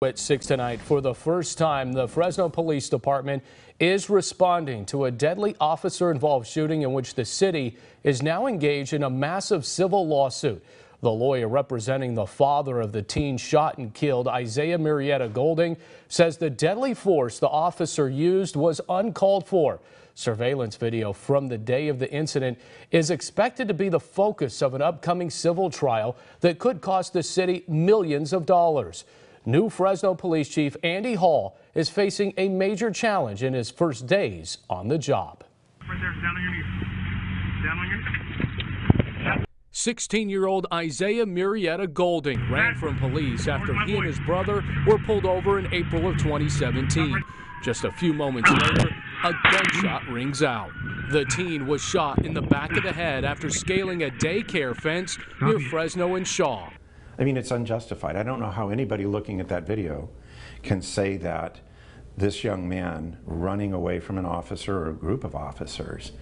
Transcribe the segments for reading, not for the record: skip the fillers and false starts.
At 6 tonight, for the first time, the Fresno Police Department is responding to a deadly officer-involved shooting in which the city is now engaged in a massive civil lawsuit. The lawyer representing the father of the teen shot and killed, Isaiah Murrieta Golding, says the deadly force the officer used was uncalled for. Surveillance video from the day of the incident is expected to be the focus of an upcoming civil trial that could cost the city millions of dollars. New Fresno Police Chief Andy Hall is facing a major challenge in his first days on the job. Right there, down on your knees. Down on your knees. 16-year-old Isaiah Murrieta Golding ran from police after he and his brother were pulled over in April of 2017. Just a few moments later, a gunshot rings out. The teen was shot in the back of the head after scaling a daycare fence near Fresno and Shaw. I mean, it's unjustified. I don't know how anybody looking at that video can say that this young man running away from an officer or a group of officers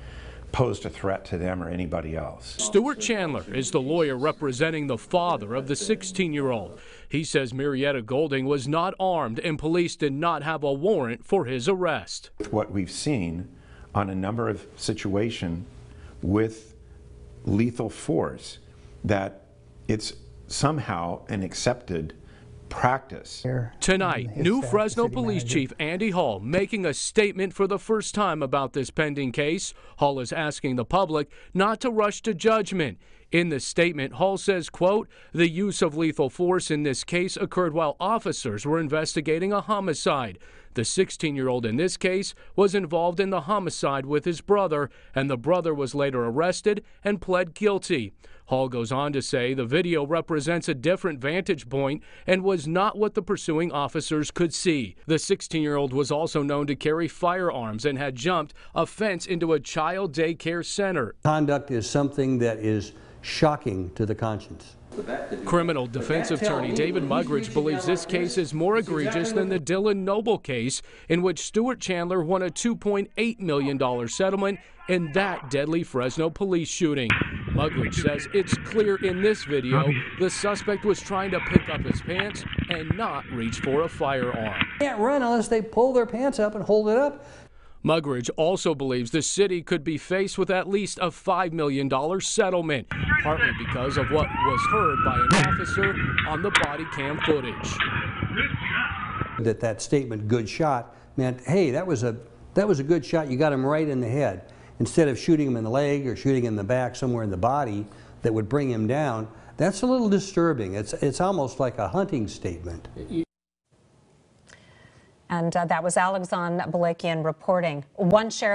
posed a threat to them or anybody else. Stuart Chandler is the lawyer representing the father of the 16-year-old. He says Murrieta Golding was not armed and police did not have a warrant for his arrest. What we've seen on a number of situations with lethal force, that it's somehow an accepted practice. Tonight, new Fresno Police Chief Andy Hall making a statement for the first time about this pending case. Hall is asking the public not to rush to judgment. In the statement, Hall says, quote, "The use of lethal force in this case occurred while officers were investigating a homicide. The 16-year-old in this case was involved in the homicide with his brother, and the brother was later arrested and pled guilty." Hall goes on to say the video represents a different vantage point and was not what the pursuing officers could see. The 16-year-old was also known to carry firearms and had jumped a fence into a child daycare center. Conduct is something that is shocking to the conscience. Criminal defense attorney David Mugridge believes this case is more egregious than the Dylan Noble case, in which Stuart Chandler won a $2.8 million settlement in that deadly Fresno police shooting. Mugridge says it's clear in this video the suspect was trying to pick up his pants and not reach for a firearm. They can't run unless they pull their pants up and hold it up. Mugridge also believes the city could be faced with at least a $5 million settlement, partly because of what was heard by an officer on the body cam footage. That statement, "good shot," meant, hey, that was a good shot. You got him right in the head. Instead of shooting him in the leg or shooting in the back, somewhere in the body that would bring him down. That's a little disturbing. It's almost like a hunting statement. And that was Alexandre Balakian reporting. One sheriff